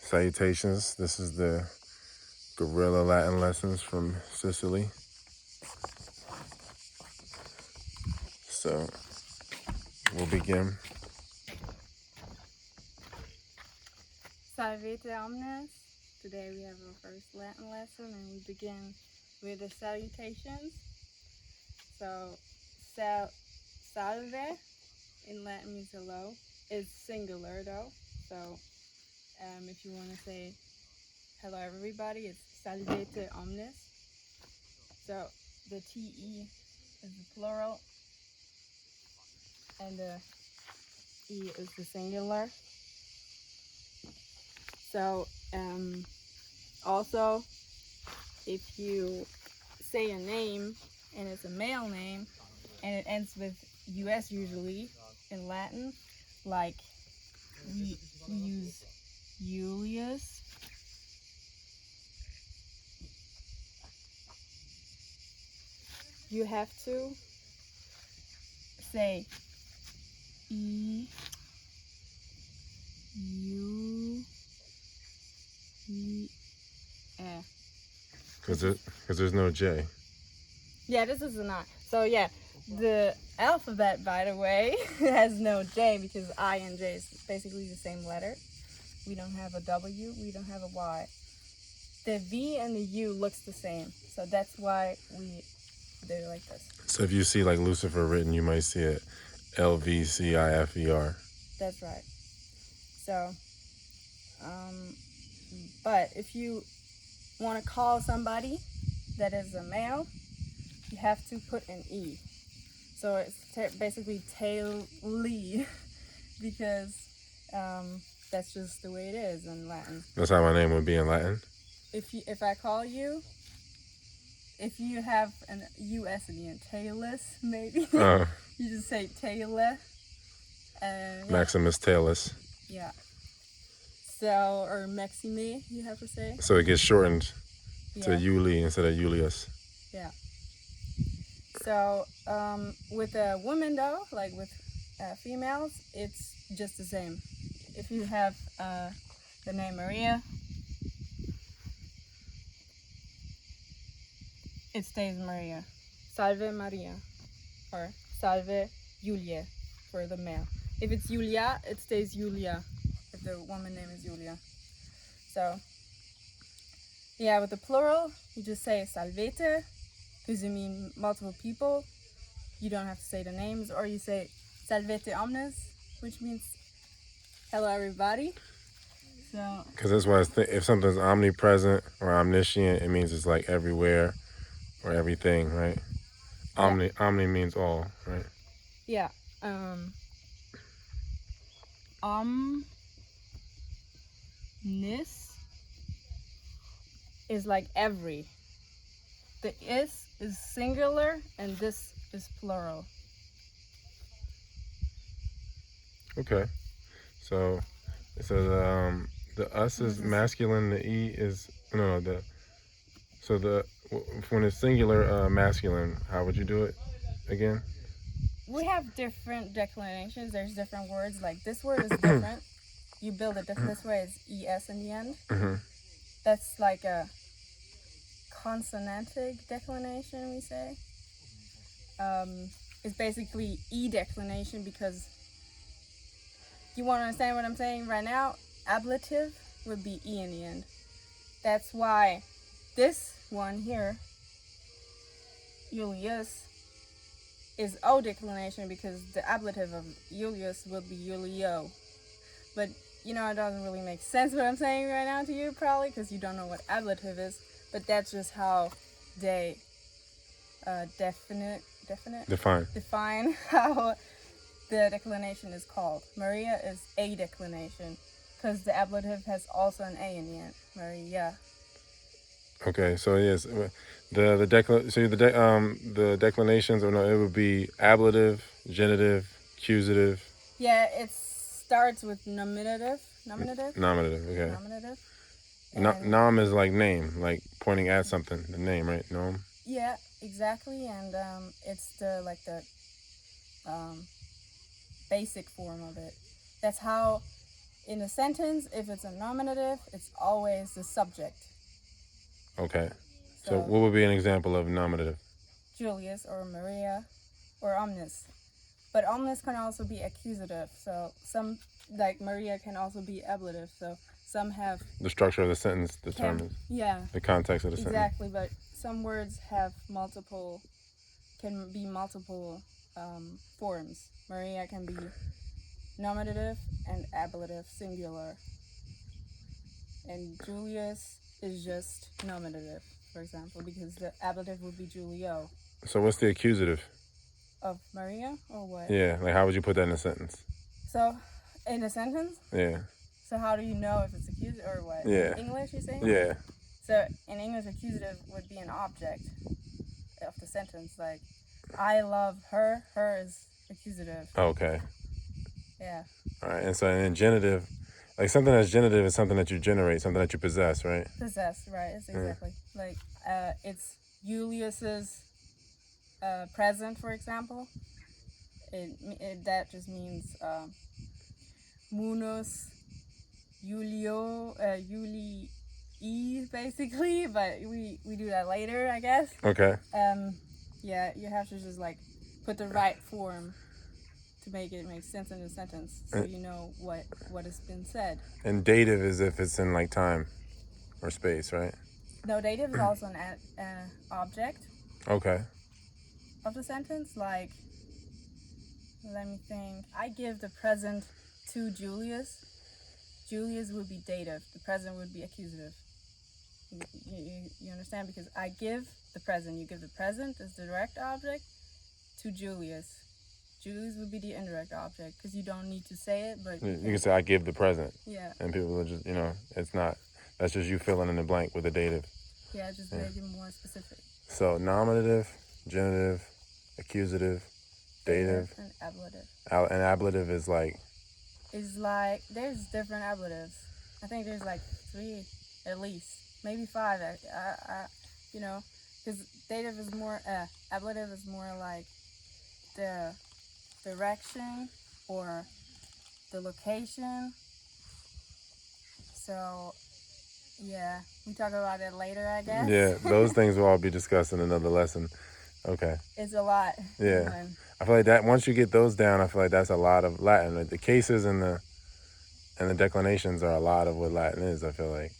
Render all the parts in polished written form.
Salutations. This is the Guerrilla Latin Lessons from Sicily. So we'll begin. Salvete omnes. Today we have our first Latin lesson and we begin with the salutations. So salve in Latin means hello. It's singular though. So if you want to say hello everybody, it's salvete omnes. So the te is the plural and the e is the singular. So also, if you say a name and it's a male name and it ends with US usually in Latin, like we use Julius, you have to say E U E E. Because there's no J. Yeah, this is an I. So yeah, the alphabet, by the way, has no J because I and J is basically the same letter. We don't have a W, we don't have a Y. The V and the U looks the same, so that's why we do it like this. So if you see like Lucifer written, you might see it LVCIFER. That's right. So, but if you want to call somebody that is a male, you have to put an E. So it's basically tail-lee because that's just the way it is in Latin. That's how my name would be in Latin. If I call you, if you have an US in the end, Taylus maybe, you just say Taylor. Yeah. Maximus Taylus. Yeah. So, or Maxime, you have to say. So it gets shortened to Yeah. Yuli instead of Julius. Yeah. So with a woman though, like with females, it's just the same. If you have the name Maria, it stays Maria. Salve Maria, or Salve Julia for the male. If it's Julia, it stays Julia, if the woman name is Julia. So, yeah, with the plural, you just say salvete, because you mean multiple people. You don't have to say the names, or you say salvete omnes, which means hello everybody. So, Because that's why if something's omnipresent or omniscient, it means it's like everywhere or everything, right? yeah. Omni means all, right? Yeah. Omnis is like every. The is singular and this is plural. Okay. So the us is masculine, the e is when it's singular masculine, how would you do it again? We have different declinations. There's different words. Like this word is different. You build it different. This way is es in the end. Mm-hmm. That's like a consonantic declination, we say. It's basically e declination because you want to understand what I'm saying right now. Ablative would be e in the end. That's why this one here, Julius, is O declination because the ablative of Julius will be Julio. But it doesn't really make sense what I'm saying right now to you probably because you don't know what ablative is. But that's just how they define how the declination is called. Maria is a declination because the ablative has also an a in the end. Maria. Okay, so yes, the declinations, or no, it would be ablative, genitive, accusative. Yeah, it starts with nominative. Nominative, okay. Nominative. Nom is like name, like pointing at something, the name, right? Nom. Yeah, exactly, and it's the basic form of it. That's how in a sentence, if it's a nominative, it's always the subject. Okay. So what would be an example of nominative? Julius or Maria or omnis. But omnis can also be accusative. So some, like Maria, can also be ablative. So some have... The structure of the sentence determines the context of the sentence. Exactly, but some words have multiple, can be multiple forms. Maria can be nominative and ablative, singular. And Julius is just nominative, for example, because the ablative would be Julio. So what's the accusative? Of Maria, or what? Yeah, like how would you put that in a sentence? So, in a sentence? Yeah. So how do you know if it's accusative or what? Yeah. In English, you're saying? Yeah. So in English, accusative would be an object of the sentence. Like, I love her. Her is accusative. Okay. Yeah. All right. And so in genitive, like something that's genitive is something that you generate, something that you possess, right? Possess, right? It's exactly. Like, it's Julius's present, for example. That just means Munus Julio, Julii, basically, but we do that later, I guess. Okay. Yeah, you have to just like put the right form to make it make sense in the sentence, so you know what has been said. And dative is if it's in like time or space, right? No, dative is also an object. Okay. Of the sentence, like, let me think. I give the present to Julius. Julius would be dative. The present would be accusative. You understand? Because I give the present. You give the present as the direct object to Julius. Julius would be the indirect object because you don't need to say it, but... You can say, I give the present. Yeah. And people will just, it's not, that's just you filling in the blank with the dative. Yeah, just make it more specific. So nominative, genitive, accusative, dative. And ablative. And ablative is like... It's like, there's different ablatives. I think there's like 3 at least. Maybe 5. Because dative is more, ablative is more like the direction or the location. So, yeah, we talk about it later, I guess. Yeah, those things will all be discussed in another lesson. Okay. It's a lot. Yeah. I feel like that once you get those down, I feel like that's a lot of Latin. Like the cases and the declinations are a lot of what Latin is, I feel like.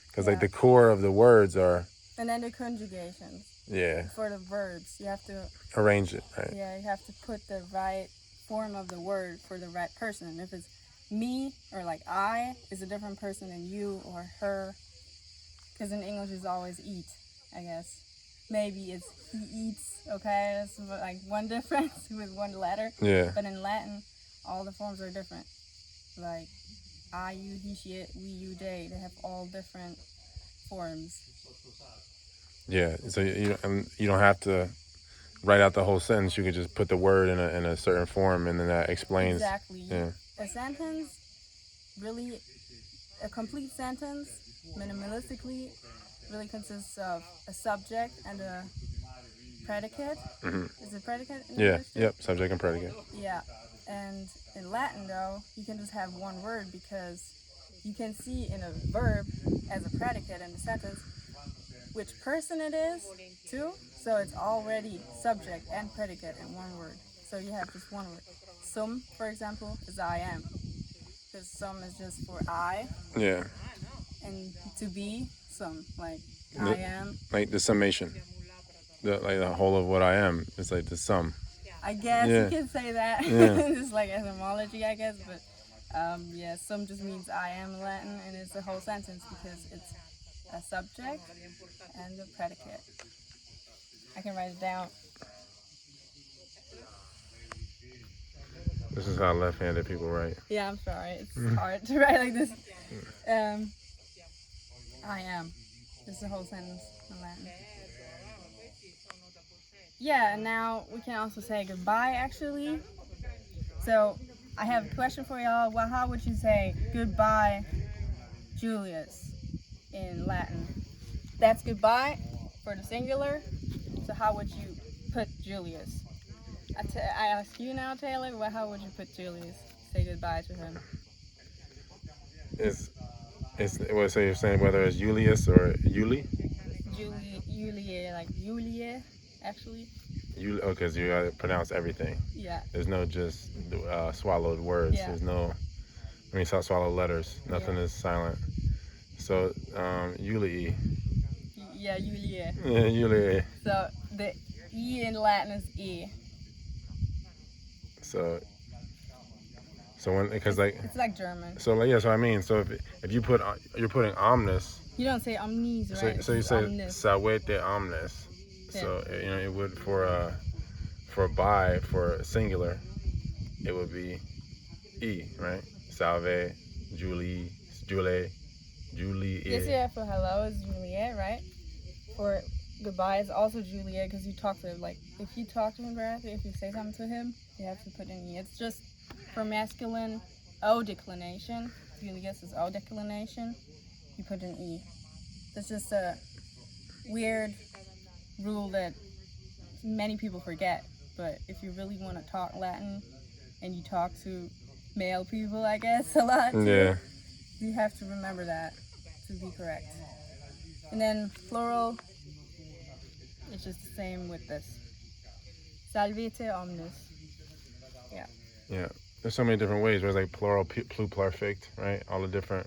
Because like the core of the words are... And then the conjugations. Yeah. For the verbs, you have to... Arrange it, right? Yeah, you have to put the right form of the word for the right person. If it's me or like I, is a different person than you or her. Because in English it's always eat, I guess. Maybe it's he eats, okay? That's like one difference with one letter. Yeah. But in Latin, all the forms are different. Like I, you, he, she, it, we, you, they. They have all different forms. Yeah, so you don't have to write out the whole sentence. You could just put the word in a certain form, and then that explains. Exactly. Yeah. A sentence, really, a complete sentence, minimalistically, really consists of a subject and a predicate. Mm-hmm. Is it predicate in Yeah. English too? Yep. Subject and predicate. Yeah. And in Latin, though, you can just have one word because you can see in a verb as a predicate in the sentence which person it is, too. So it's already subject and predicate in one word. So you have just one word. Sum, for example, is I am. Because sum is just for I. Yeah. And to be, sum. Like, I am. Like the summation. The whole of what I am. It's like the sum. I guess you can say that. Yeah. It's like etymology, I guess. But, yeah, sum just means I am in Latin. And it's a whole sentence because it's a subject and a predicate. I can write it down. This is how left-handed people write. Yeah, I'm sorry. It's hard to write like this. I am. It's the whole sentence in Latin. Yeah, and now we can also say goodbye, actually. So, I have a question for y'all. Well, how would you say goodbye, Julius, in Latin? That's goodbye for the singular. So how would you put Julius? I ask you now, Taylor. Well, how would you put Julius? Say goodbye to him. What? So you're saying whether it's Julius or Yuli? Julie, like Julie, actually. You okay? So you gotta pronounce everything. Yeah. There's no just swallowed words. Yeah. There's no. I mean, swallowed letters. Nothing Yeah. is silent. So Yuli. Yeah, Julie. Yeah, Yuli. So the E in Latin is E. So when because like It's like German. so like yeah. So I mean, so if you put you're putting omnis. You don't say omnis, right? So you say omnis. sawete omnis. Yeah. So it would for by for singular, it would be e, right? Salve, Julie, Julie. Yes, yeah. For hello is Juliet, right? For goodbye is also Juliet because you talk to him. Like if you talk to him directly, if you say something to him, you have to put in E. It's just for masculine O declination. Julius is O declination. You put in E. It's just a weird rule that many people forget. But if you really want to talk Latin and you talk to male people, I guess, a lot too, Yeah. you have to remember that to be correct. And then plural, it's just the same with this. Salvete omnes. Yeah. Yeah. There's so many different ways. There's like plural, pluperfect, right? All the different.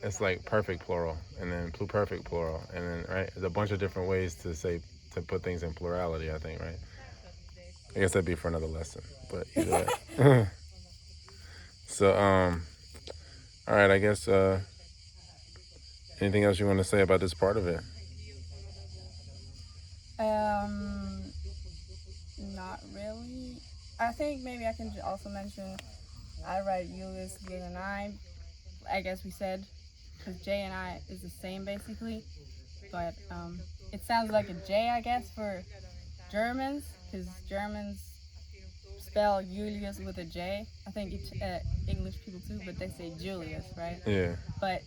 It's like perfect plural, and then pluperfect plural, and then right. There's a bunch of different ways to put things in plurality. I think, right? I guess that'd be for another lesson, but either way. So all right. I guess anything else you want to say about this part of it? Not really. I think maybe I can also mention I write Julius with an I. I guess we said because J and I is the same basically, but it sounds like a J, I guess, for Germans because Germans spell Julius with a J. I think it's English people too, but they say Julius, right? Yeah. But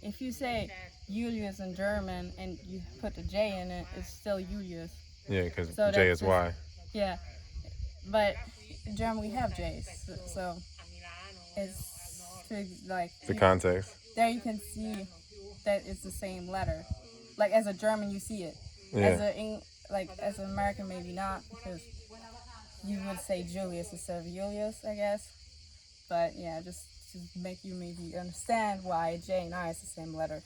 if you say Julius in German and you put a J in it, it's still Julius. Yeah, because So J that's is Y. Yeah, but in German we have J's, so it's to like The context. there you can see that it's the same letter. Like as a German, you see it. Yeah. As an American, maybe not because you would say Julius instead of Julius, I guess. But yeah, just to make you maybe understand why J and I is the same letter.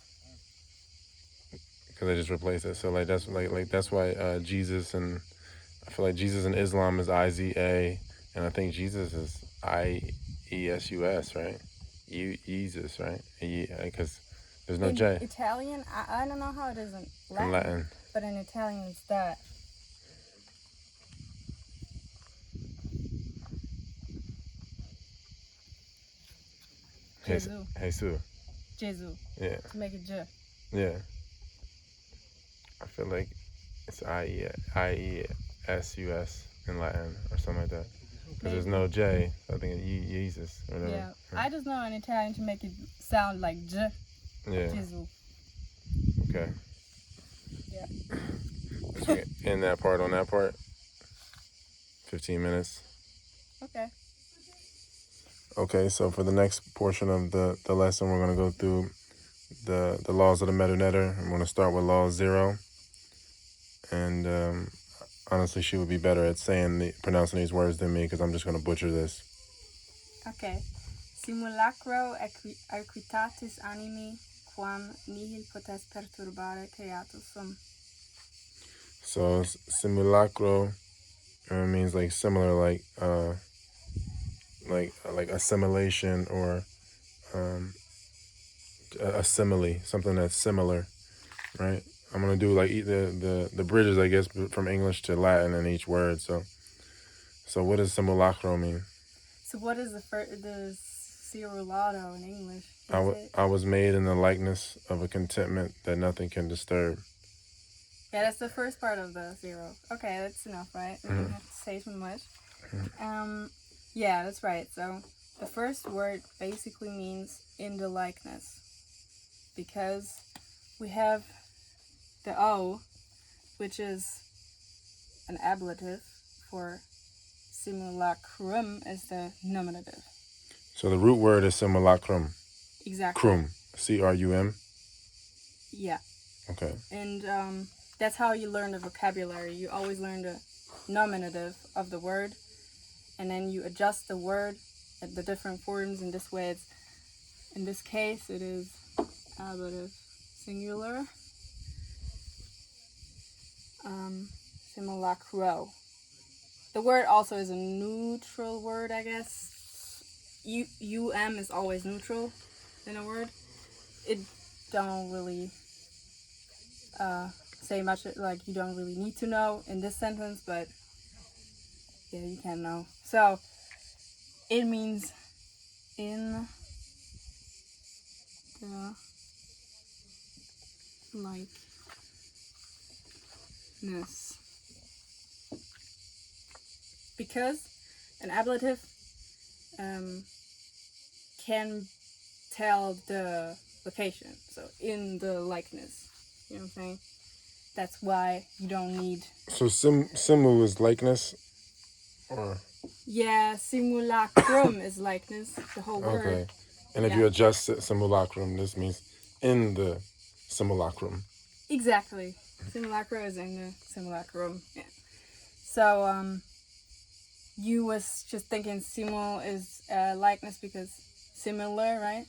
Because they just replace it. So like that's that's why Jesus and I feel like Jesus in Islam is IZA, and I think Jesus is IESUS, right? Jesus, right? Because there's no In J Italian, I don't know how it is in Latin, in Latin. but in Italian it's that. Jesus. Jesus. Jesus. Yeah. To make it J. Yeah. I feel like it's IESUS in Latin or something like that. Because there's no J, so I think it's Jesus or whatever. Yeah. I just know in Italian to make it sound like J. Yeah. Jesus. Okay. Yeah. So in that part, on that part, 15 minutes. Okay. Okay, so for the next portion of the lesson, we're going to go through the laws of the Metu Neter. I'm going to start with law 0. And honestly, she would be better at pronouncing these words than me because I'm just going to butcher this. Okay. Simulacro equitatis animi quam nihil potest perturbare creatus sum. So simulacro means like similar, like assimilation or a simile, something that's similar, right? I'm gonna do like the bridges, I guess, from English to Latin in each word. So what does simulacro mean? So what is the cirulato in English? I was made in the likeness of a contentment that nothing can disturb. Yeah, that's the first part of the 0. Okay, that's enough, right? We don't have to say too much. Yeah, that's right. So the first word basically means in the likeness. Because we have the O, which is an ablative for simulacrum is the nominative. So the root word is simulacrum. Exactly. Crum. C-R-U-M. Yeah. Okay. And that's how you learn the vocabulary. You always learn the nominative of the word, and then you adjust the word at the different forms. In this way, in this case, it is ablative singular. Simulacro. The word also is a neutral word, I guess. Um is always neutral in a word. It don't really say much, like you don't really need to know in this sentence, but yeah, you can know. So it means in the likeness. Because an ablative can tell the location, so in the likeness. You know what I'm saying? That's why you don't need. So simu is likeness, or Yeah, simulacrum is likeness. The whole word. okay. And if Yeah. you adjust simulacrum, this means in the simulacrum. Exactly. Simulacra is in the simulacrum. Yeah. So you was just thinking simul is likeness because similar, right?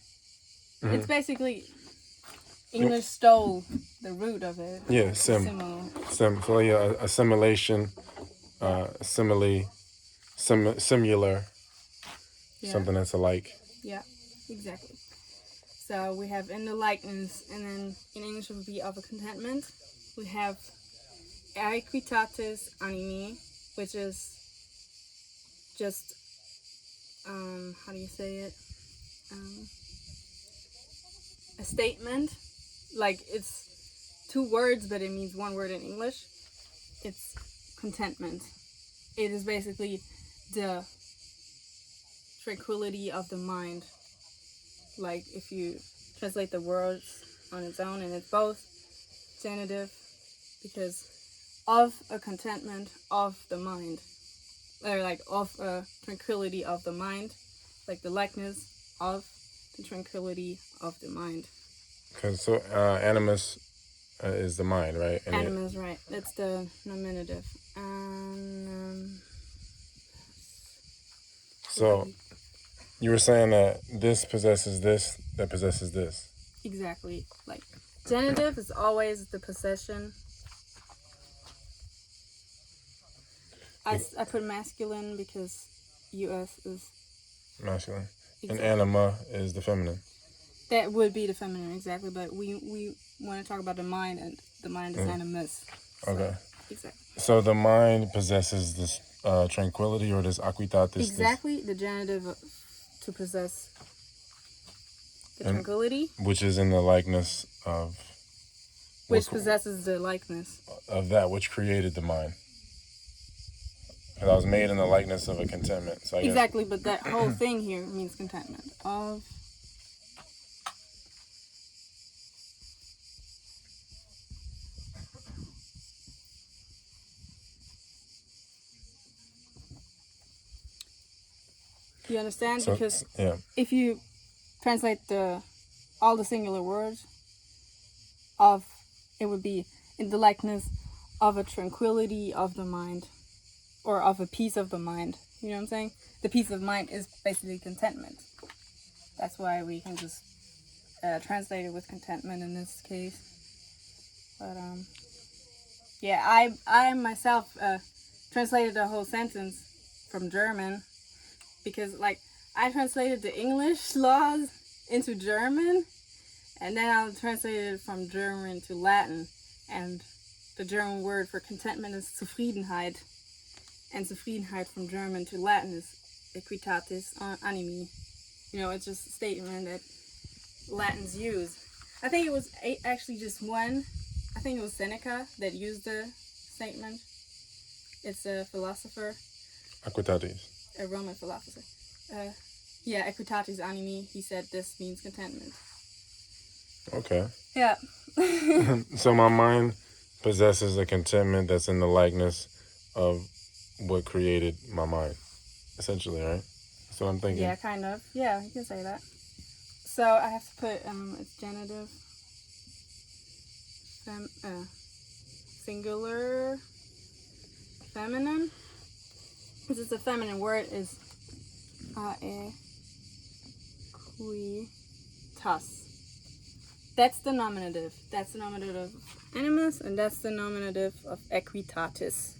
Mhm. It's basically English stole the root of it. Yeah, Simul. So yeah, assimilation, Yeah. simile, similar, Yeah. something that's alike. Yeah. Exactly. So we have in the likeness, and then in English it would be of a contentment. We have aequitatis animi, which is just how do you say it? A statement. Like it's two words, but it means one word in English. It's contentment. It is basically the tranquility of the mind. Like if you translate the words on its own, and it's both genitive, because of a contentment of the mind, or like of a tranquility of the mind, like the likeness of the tranquility of the mind. Cause so animus is the mind, right? And Animus, right? That's the nominative. So you were saying that this possesses this, that possesses this. Exactly. Like genitive is always the possession. I put masculine because US is Masculine. exactly. And anima is the feminine. That would be the feminine, exactly. But we want to talk about the mind, and the mind is animus. So, Okay. exactly. So the mind possesses this tranquility, or this aquitatis. Exactly, the genitive to possess the tranquility, which is in the likeness of. which possesses the likeness of that which created the mind. Because I was made in the likeness of a contentment. So I guess. Exactly, but that whole thing here means contentment of. You understand? So, because yeah. if you translate all the singular words of, it would be in the likeness of a tranquility of the mind, or of a peace of the mind. You know what I'm saying? The peace of mind is basically contentment. That's why we can just translate it with contentment in this case. But yeah, I myself translated the whole sentence from German, because like I translated the English laws into German, and then I translated it from German to Latin, and the German word for contentment is Zufriedenheit, and Zufriedenheit from German to Latin is equitatis animi. You know, it's just a statement that Latins use. I think it was actually just one. I think it was Seneca that used the statement. It's a philosopher. Equitatis. A Roman philosopher. Yeah, equitatis animi. He said this means contentment. Okay. Yeah. So my mind possesses a contentment that's in the likeness of what created my mind, essentially, right? That's what I'm thinking. Yeah, kind of. Yeah, you can say that. So I have to put it's genitive, singular, feminine. Because it's a feminine word, is equitas. That's the nominative. That's the nominative of animus, and that's the nominative of equitatis.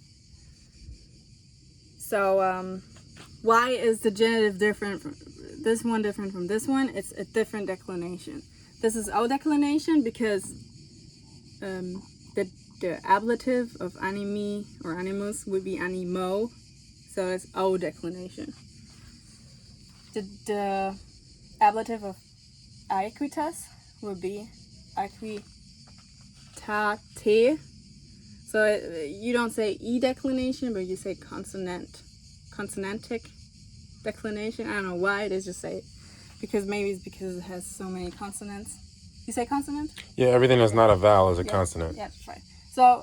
So, why is the genitive different from this one different from this one? It's a different declination. This is O declination because the ablative of animi or animus would be animo, so it's O declination. The ablative of aequitas would be aequitate. So you don't say E declination, but you say consonantic declination. I don't know why, they just say it. Because maybe it's because it has so many consonants. You say consonant? Yeah, everything that's not a vowel is a consonant. Yeah, that's right. So,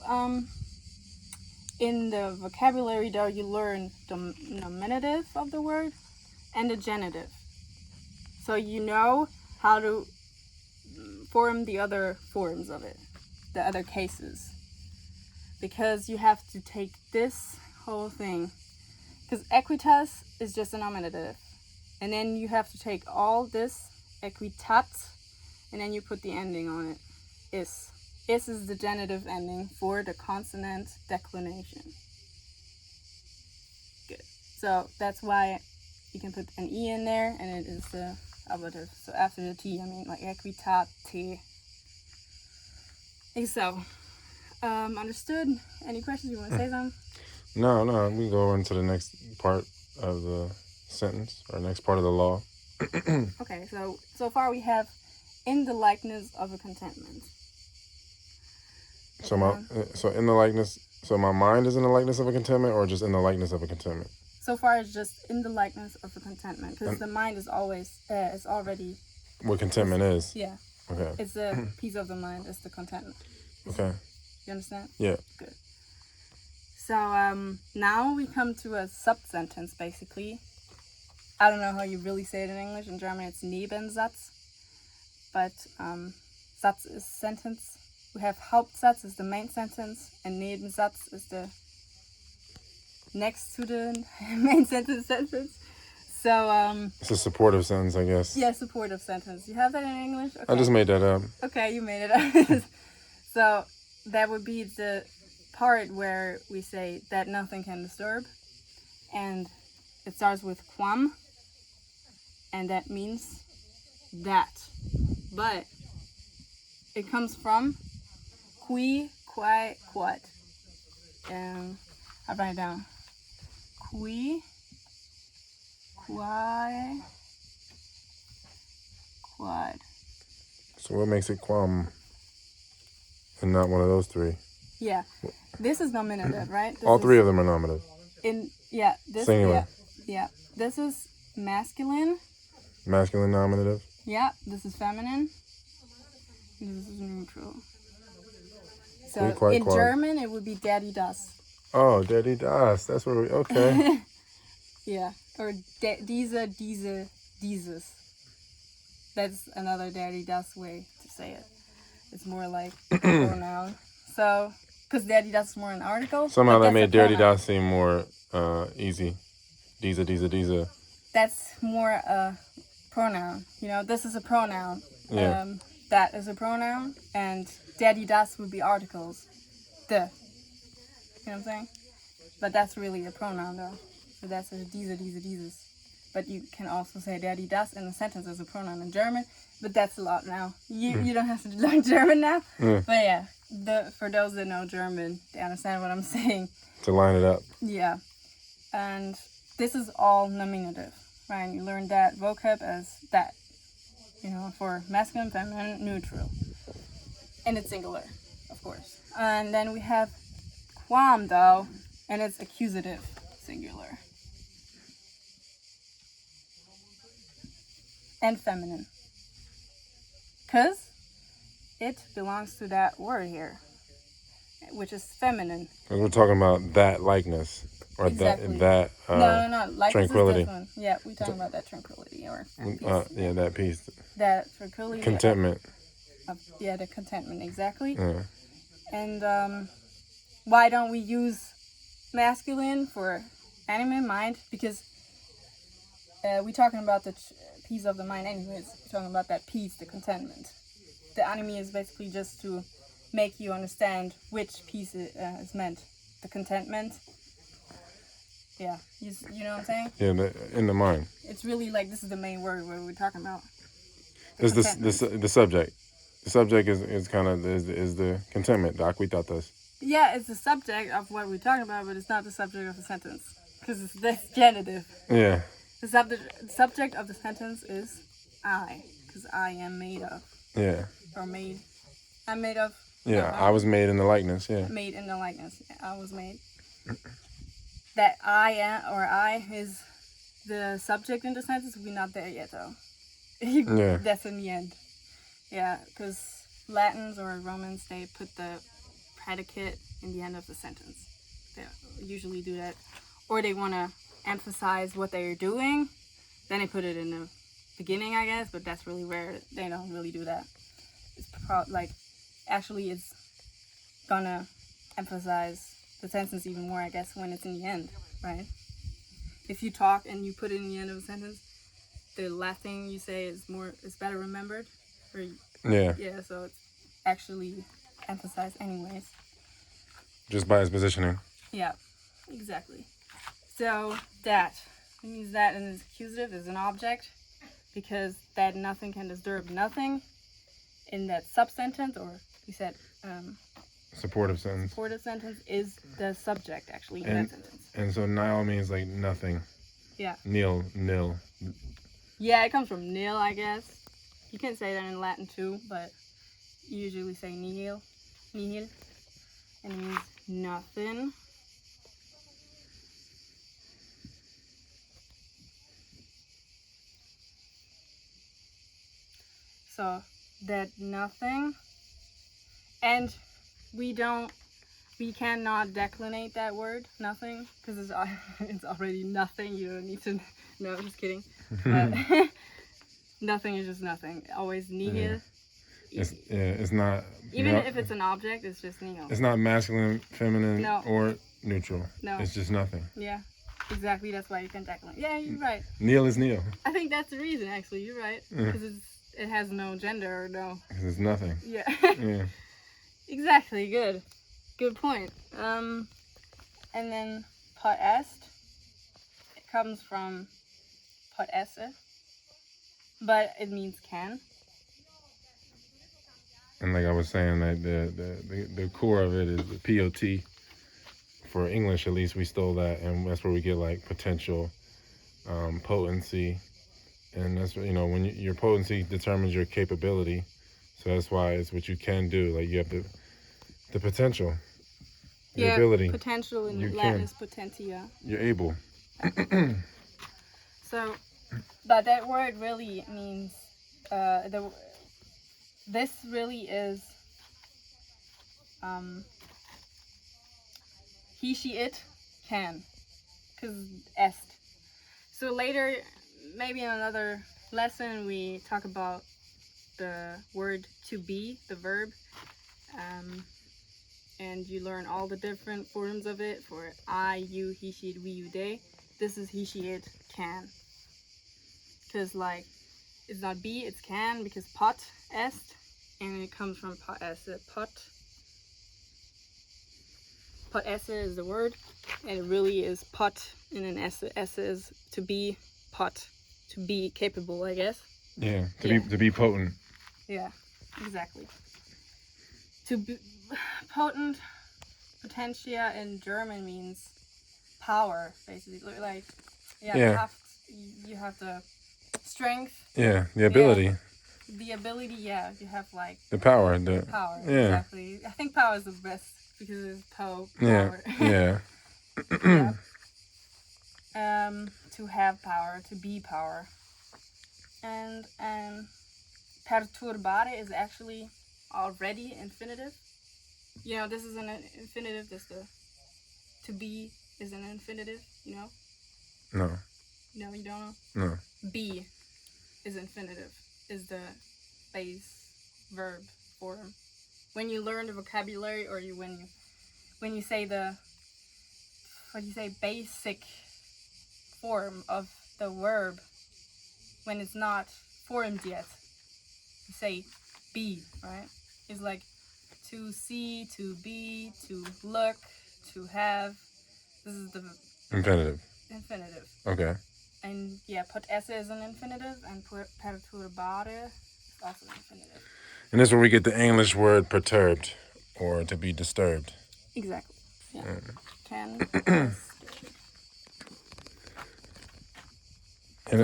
in the vocabulary though, you learn the nominative of the word and the genitive. So you know how to form the other forms of it, the other cases. Because you have to take this whole thing. Because equitas is just a nominative. And then you have to take all this, equitat, and then you put the ending on it. Is. Is the genitive ending for the consonant declination. Good. So that's why you can put an E in there, and it is the ablative. So after the T, I mean like equitate. So, understood? Any questions? You want to say something? No, we go into the next part of the sentence, or next part of the law. Okay, so far we have in the likeness of a contentment. So in the likeness, so my mind is in the likeness of a contentment, or just in the likeness of a contentment? So far it's just in the likeness of a contentment, because the mind is always, is already... What contentment is? Yeah. Okay. It's a piece of the mind, it's the contentment. Okay. You understand? Yeah. Good. So now we come to a sub-sentence, basically. I don't know how you really say it in English. In German it's Nebensatz. But Satz is sentence. We have Hauptsatz is the main sentence, and Nebensatz is the next to the main sentence. So it's a supportive sentence, I guess. Yeah, supportive sentence. You have that in English? Okay. I just made that up. Okay, you made it up. So that would be the part where we say that nothing can disturb, and it starts with quam, and that means that. But it comes from qui, quai, quod. I'll write it down. Qui, quai, quod. So what makes it quam and not one of those three? Yeah, this is nominative, right? All three of them are nominative. This singular. Yeah, this is masculine. Masculine nominative. Yeah, this is feminine. This is neutral. So in German, it would be Daddy das. Oh, Daddy das. That's where we. Okay. Yeah, or diese, dieses. That's another Daddy das way to say it. It's more like a pronoun. So, because Daddy das is more an article. Somehow that made Daddy das seem more easy. Diese. That's more a pronoun. You know, this is a pronoun. Yeah. That is a pronoun, and Daddy das would be articles. The. You know what I'm saying? But that's really a pronoun, though. So that's a dieses. But you can also say Daddy das in a sentence as a pronoun in German. But that's a lot now. You don't have to learn German now. But yeah, for those that know German, they understand what I'm saying. To line it up. Yeah. And this is all nominative, right? You learn that vocab as that. You know, for masculine, feminine, neutral. And it's singular, of course. And then we have quam, though, and it's accusative, singular. And feminine. Because it belongs to that word here, which is feminine. Because we're talking about that likeness. or Exactly. that No. Lightness tranquility. is different. Yeah, we're talking about that tranquility or peace. Yeah, that peace, That tranquility. contentment. The contentment, exactly. Yeah. And why don't we use masculine for anime mind? Because we're talking about the peace of the mind anyways. We're talking about that peace, the contentment. The anime is basically just to make you understand which piece is meant. The contentment. Yeah, you know what I'm saying? Yeah, in the mind. It's really like this is the main word what we're talking about. It's the subject. The subject is kind of is the contentment, the acuitatas. Yeah, it's the subject of what we're talking about, but it's not the subject of the sentence because it's this genitive. Yeah. The subject of the sentence is I, because I am made of. Yeah. Or made. I'm made of. Yeah, I was made in the likeness. Yeah. Made in the likeness. I was made. That I am or I is the subject in the sentence. We're not there yet though. Yeah. That's in the end. Yeah, because Latins or Romans, they put the predicate in the end of the sentence. They usually do that. Or they want to emphasize what they're doing. Then they put it in the beginning, I guess, but that's really rare. They don't really do that. It's actually it's gonna emphasize the sentence even more, I guess, when it's in the end, right? If you talk and you put it in the end of a sentence, the last thing you say is better remembered. Yeah, so it's actually emphasized anyways. Just by its positioning. Yeah, exactly. So that means that in this accusative is an object because that nothing can disturb nothing in that subsentence, or you said supportive sentence. Supportive sentence is the subject actually in that sentence. And so nihil means like nothing. Yeah. Nil. Yeah, it comes from nil, I guess. You can say that in Latin too, but you usually say nihil, and it means nothing. So that nothing, and we cannot declinate that word nothing because it's already nothing. You don't need to. No, just kidding. But nothing is just nothing. Always nihil. Yeah. It's not. Even if it's an object, it's just nihil. It's not masculine, feminine, or neutral. No. It's just nothing. Yeah, exactly. That's why you can declinate. Yeah, you're right. Nihil is nihil. I think that's the reason, actually. You're right. Because it has no gender or no. Because it's nothing. Yeah. Yeah. Exactly. Good point. And then pot est. It comes from pot esse, but it means can. And like I was saying, that the core of it is the POT. For English, at least, we stole that, and that's where we get like potential, potency, and that's when your potency determines your capability. So that's why it's what you can do. Like you have the potential, the ability. Potential in Latin is potentia. You're able. So, but that word really means this really is he, she, it can, because est. So later, maybe in another lesson, we talk about the word to be, the verb, and you learn all the different forms of it for I, you, he, she, it, we, you, they. This is he, she, it, can. Because like, it's not be, it's can, because pot, est, and it comes from pot esse, pot. Pot esse is the word, and it really is pot in an esse. Esse is to be, pot, to be capable, I guess. Yeah, to be potent. Yeah, exactly. To be potent, potentia in German means power, basically. Like, you have the strength. Yeah, the ability. Yeah. The ability, you have like the power. Power, yeah. Exactly. I think power is the best because it's power. Yeah. To have power, to be power. And perturbare is actually already infinitive. This is an infinitive. This to be is an infinitive, you know? No. No, you don't know? No. Be is infinitive, is the base verb form. When you learn the vocabulary, or when you say the, what do you say, basic form of the verb, when it's not formed yet, you say be, right? It's like to see, to be, to look, to have. This is the Infinitive. infinitive. Okay. And yeah, put esse is an infinitive, and put perturbare is also an infinitive. And this is where we get the English word perturbed, or to be disturbed. Exactly. Yeah. Can. In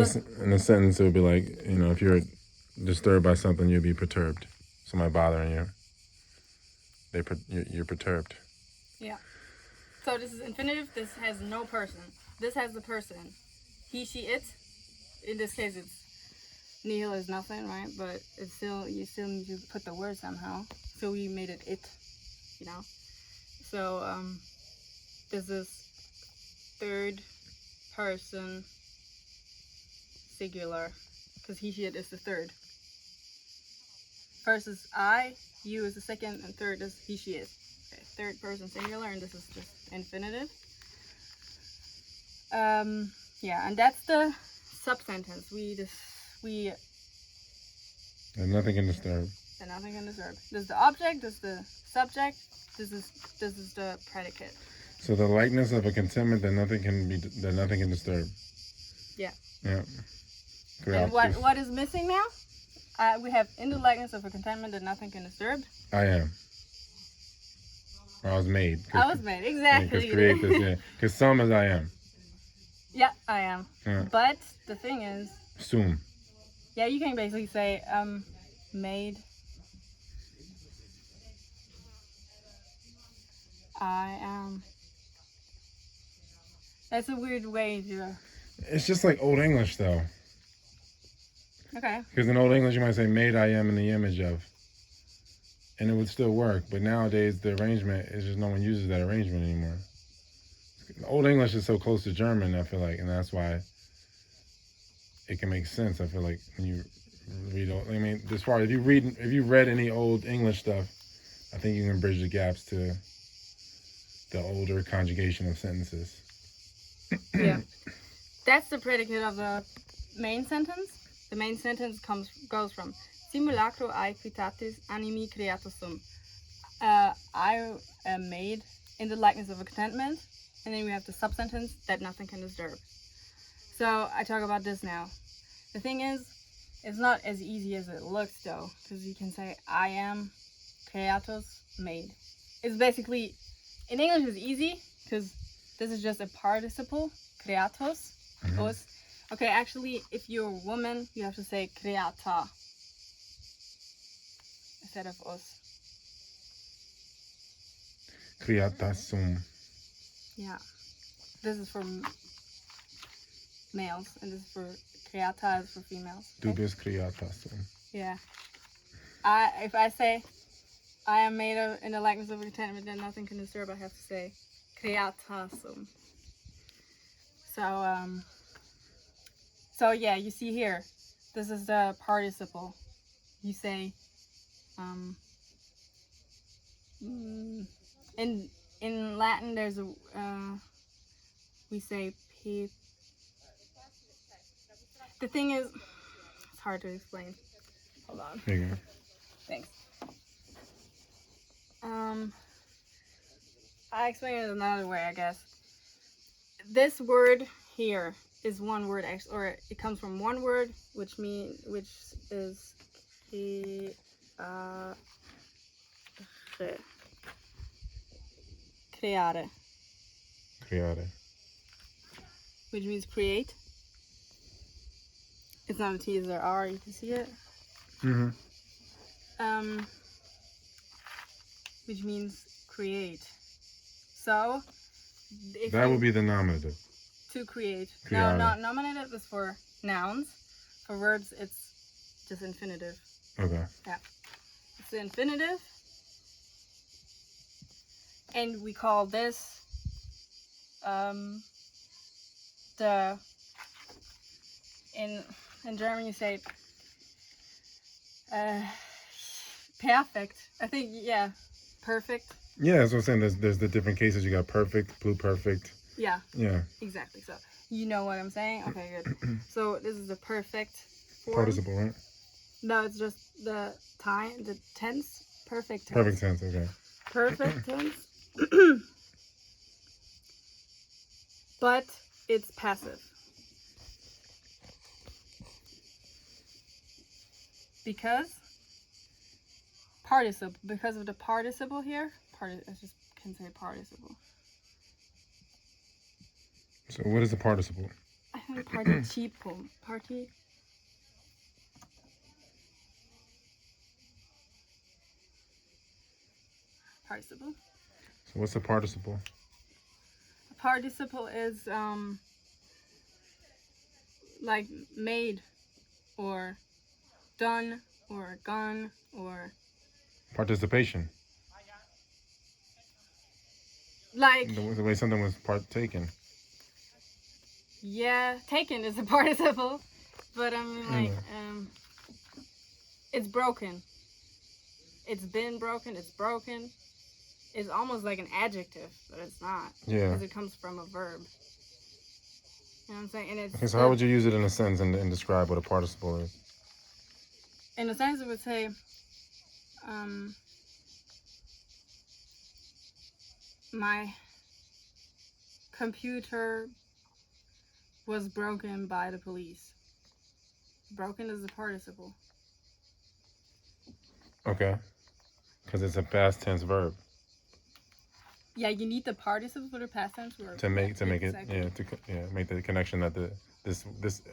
a sentence, it would be like, you know, if you're disturbed by something, you'll be perturbed. Somebody bothering you, you're perturbed. Yeah. So this is infinitive. This has no person. This has the person. He, she, it. In this case, it's nihil is nothing, right? But it's still, you still need to put the word somehow. So we made it it, you know. So this is third person singular, because he, she, it is the third. First is I, you is the second, and third is he, she, it. Okay, third person singular, and this is just infinitive. Yeah, and that's the subsentence. And nothing can disturb. And nothing can disturb. This is the object. This is the subject. This is the predicate. So the likeness of a contentment that nothing can disturb. Yeah. Yeah. And what is missing now? We have in the likeness of a contentment that nothing can disturb. I am. Or I was made. I was made, exactly. Because create this, yeah. Because some is I am. Yeah, I am. Yeah. But the thing is, Sum. yeah, you can basically say made. I am. That's a weird way to. It's just like Old English, though. Okay. Because in Old English, you might say, made I am in the image of. And it would still work. But nowadays, the arrangement is just no one uses that arrangement anymore. Old English is so close to German, I feel like. And that's why it can make sense, I feel like, when you read. I mean, as far as if you read any Old English stuff, I think you can bridge the gaps to the older conjugation of sentences. Yeah. That's the predicate of the main sentence. The main sentence goes from simulacro aequitatis animi creatus sum. I am made in the likeness of a contentment, and then we have the subsentence that nothing can disturb. So I talk about this now. The thing is, it's not as easy as it looks, though, because you can say I am creatus made. It's basically, in English it's easy because this is just a participle, creatus, us. Okay, actually, if you're a woman, you have to say creata instead of us. Creata sum. Yeah. This is for males, and this is for creata is for females. Okay? Dubis creata sum. Yeah. If I say I am made in the likeness of a contentment that nothing can disturb, I have to say creata sum. So yeah, you see here, this is the participle. You say, in Latin there's a, we say p. The thing is, it's hard to explain. Hold on. There you go. Thanks. I explain it another way, I guess. This word here is one word, or it comes from one word, which is creare, Creare. which means create. It's not a T, it's an R. You can see it. Which means create. So that would be the nominative. To create. Creare. No, nominative is for nouns. For verbs, it's just infinitive. Okay. Yeah. It's the infinitive. And we call this The in German you say perfect. I think perfect. Yeah, that's what I'm saying. There's the different cases. You got perfect, pluperfect. Yeah. Yeah. Exactly. So you know what I'm saying? Okay, good. So this is the perfect form. Participle, right? No, it's just the tense. Perfect tense. Perfect tense. Okay. Perfect tense. But it's passive. Because of the participle here. I just can say participle. So what is the participle? I think participle. Participle. So what's the participle? A participle is like made or done or gone or Participation. like The way something was partaken. yeah, taken is a participle, but I mean like it's broken. It's been broken. It's broken. It's almost like an adjective, but it's not. Yeah. Because it comes from a verb. You know what I'm saying? And it's Okay, so how would you use it in a sentence and describe what a participle is? In a sense, it would say, my computer was broken by the police. Broken is a participle. Okay. Because it's a past tense verb. Yeah, you need the participle for the past tense verb. To make make the connection that this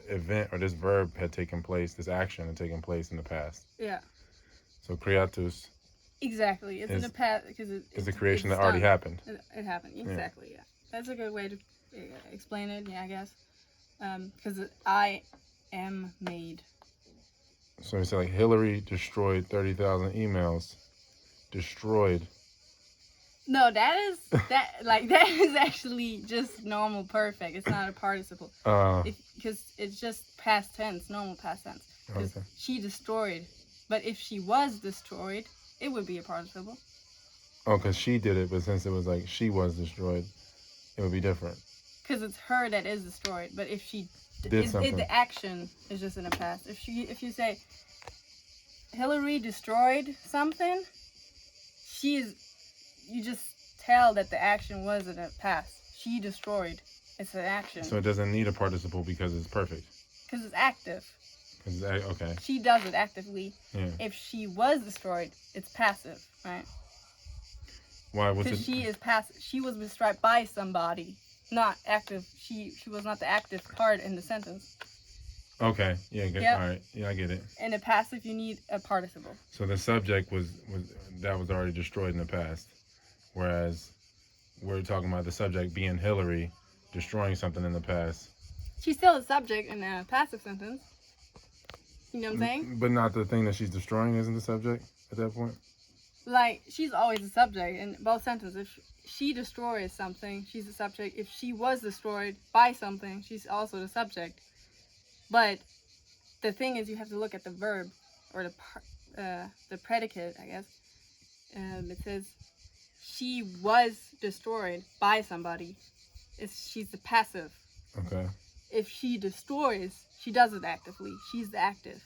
event or this verb had taken place, this action had taken place in the past. Yeah. So creatus. Exactly. It's in the past because it's the creation that already happened. It happened. Exactly. Yeah. That's a good way to explain it. Yeah, I guess. Because I am made. So you say like Hillary destroyed 30,000 emails. Destroyed. No, that is actually just normal perfect. It's not a participle. Because it's just past tense, normal past tense. Because she destroyed. But if she was destroyed, it would be a participle. Oh, because she did it, but since it was like she was destroyed, it would be different. Because it's her that is destroyed. But if she did something, the action is just in the past. If you say Hillary destroyed something, you just tell that the action was in the past. She destroyed. It's an action. So it doesn't need a participle because it's perfect. Because it's active. Okay. She does it actively. Yeah. If she was destroyed, it's passive, right? Why was it? Because she is passive. She was destroyed by somebody, not active. She was not the active part in the sentence. Okay. Yeah. Good. Yep. All right. Yeah, I get it. In a passive, you need a participle. So the subject was already destroyed in the past, whereas we're talking about the subject being Hillary, destroying something in the past. She's still a subject in a passive sentence. You know what I'm saying? But not the thing that she's destroying isn't the subject at that point? Like, she's always a subject in both sentences. If she destroys something, she's the subject. If she was destroyed by something, she's also the subject. But the thing is, you have to look at the verb, or the predicate, I guess. It says, she was destroyed by somebody. She's the passive. Okay. If she destroys, she does it actively. She's the active.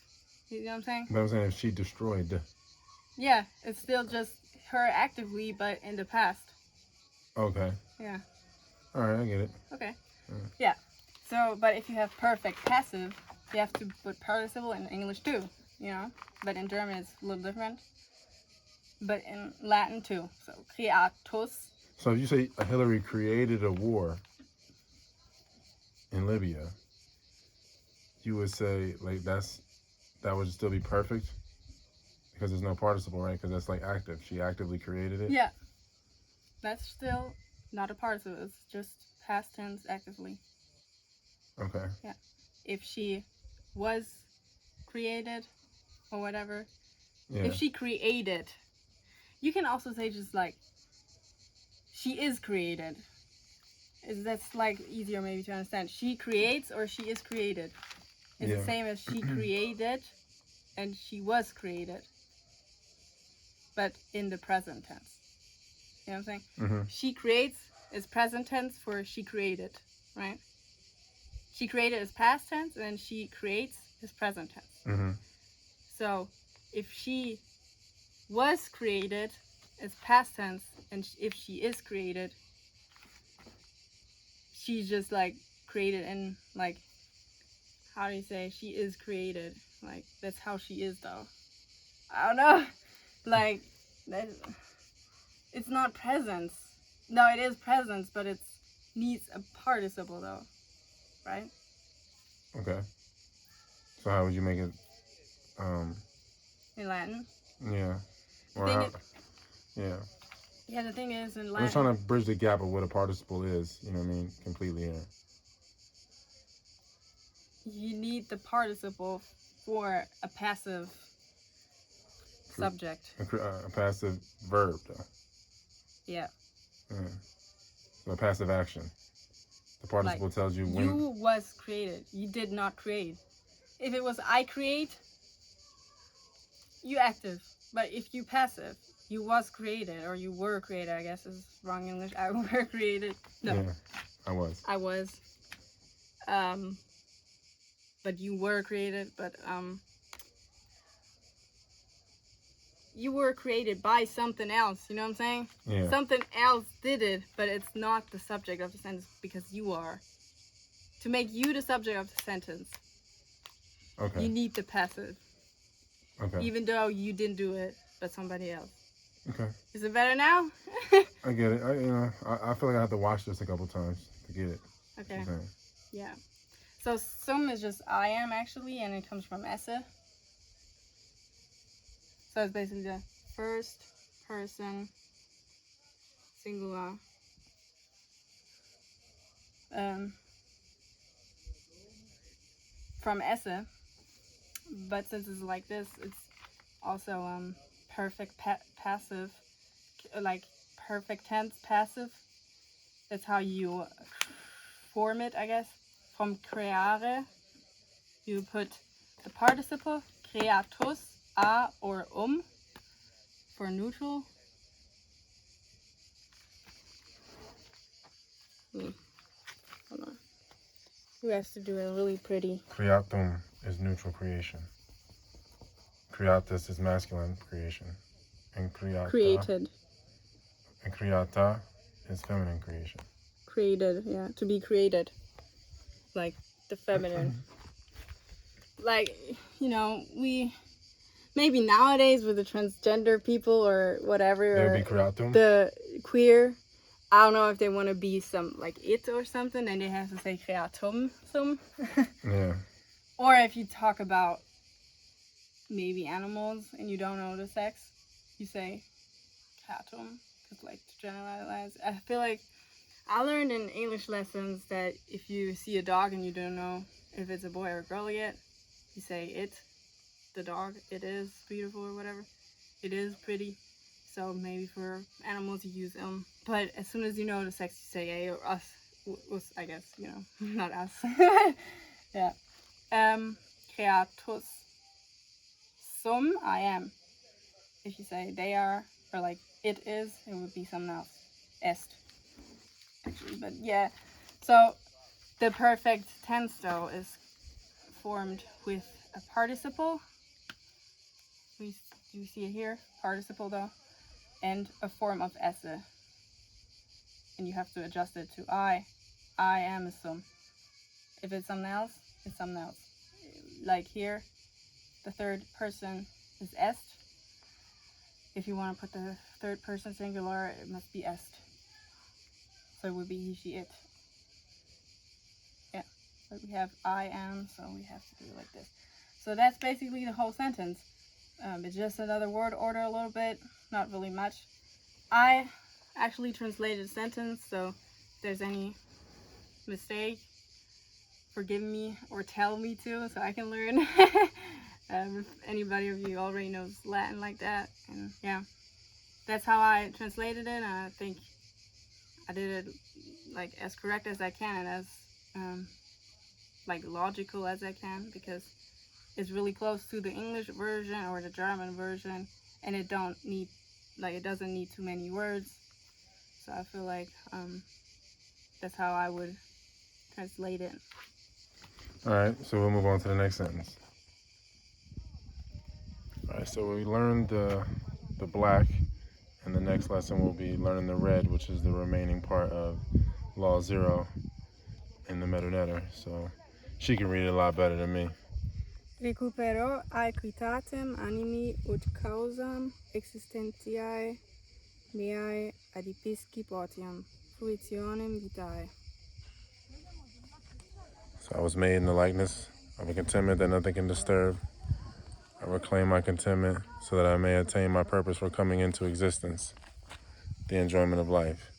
You know what I'm saying? But I'm saying if she destroyed. Yeah, it's still just her actively, but in the past. Okay. Yeah. All right, I get it. Okay. Yeah. So, but if you have perfect passive, you have to put participle in English too, you know? But in German it's a little different. But in Latin too. So, creatus. So if you say Hillary created a war in Libya, you would say like that would still be perfect? Because there's no participle, right? Because that's like active. She actively created it? Yeah. That's still not a participle. It's just past tense actively. Okay. Yeah. If she was created or whatever. Yeah. If she created. You can also say just like, she is created. that's like easier maybe to understand. She creates or she is created. It's the same as she created and she was created, but in the present tense. You know what I'm saying? Mm-hmm. She creates is present tense for she created, right? She created is past tense, and then she creates is present tense. Mm-hmm. So if she was created is past tense, and if she is created, she's just like created in like, how do you say, she is created, like that's how she is though. I don't know. Like that, it's not presence. No, it is presence, but it needs a participle though, right? Okay. So how would you make it? In Latin. Yeah. The Or thing how, is, yeah. yeah, the thing is in I'm Latin, just trying to bridge the gap of what a participle is. You know what I mean? Completely here. you need the participle for a passive subject. A passive verb, though. Yeah. Yeah. So a passive action. The participle Like, tells you when. you was created. You did not create. If it was I create, you active. But if you passive, you was created, or you were created, I guess is wrong English. I were created. No. Yeah, I was. I was. But you were created, but you were created by something else, you know what I'm saying? Yeah. Something else did it, but it's not the subject of the sentence because you are. To make you the subject of the sentence, Okay. you need the passive. Okay. Even though you didn't do it, but somebody else. Okay. Is it better now? I get it. I feel like I have to watch this a couple times to get it. Okay. Yeah. So sum is just I am actually, and it comes from esse. So it's basically the first person singular. From esse, but since it's like this, it's also perfect passive, like perfect tense passive. That's how you form it, I guess. From creare, you put the participle creatus, a or for neutral. Hold on. You have to do it really pretty. Creatum is neutral creation. Creatus is masculine creation. And creata. Created. And creata is feminine creation. Created, yeah. To be created. Like the feminine. Like, we maybe nowadays with the transgender people or whatever, They would or be creatum? the queer, I don't know if they want to be some like it or something, and they have to say creatum some. Yeah. Or if you talk about maybe animals and you don't know the sex, you say creatum, because like to generalize. I feel like I learned in English lessons that if you see a dog and you don't know if it's a boy or a girl yet, you say it, the dog, it is beautiful or whatever. It is pretty. So maybe for animals you use but as soon as you know the sex, you say a or us, I guess, not us. Yeah. Creatus sum, I am. If you say they are, or like it is, it would be something else. Est. Actually, but yeah. So the perfect tense though is formed with a participle. You see it here, participle though, and a form of esse. And you have to adjust it to I. I am a sum. If it's something else, it's something else. Like here, the third person is est. If you want to put the third person singular, it must be est. So it would be he, she, it. Yeah. But we have I am, so we have to do it like this. So that's basically the whole sentence. It's just another word order a little bit, not really much. I actually translated the sentence, so if there's any mistake, forgive me or tell me to, so I can learn. If anybody of you already knows Latin like that, and yeah, that's how I translated it. And I think I did it like as correct as I can and as like logical as I can, because it's really close to the English version or the German version, and it doesn't need too many words. So I feel like that's how I would translate it. All right, so we'll move on to the next sentence. All right, so we learned the black, and the next lesson will be learning the red, which is the remaining part of Law 0 in the Metu. So she can read it a lot better than me. Recupero aequitatem animi ut causam existentiae meae adipisci potiam, fruitionem vitae. So I was made in the likeness of a contentment that nothing can disturb. I reclaim my contentment so that I may attain my purpose for coming into existence, the enjoyment of life.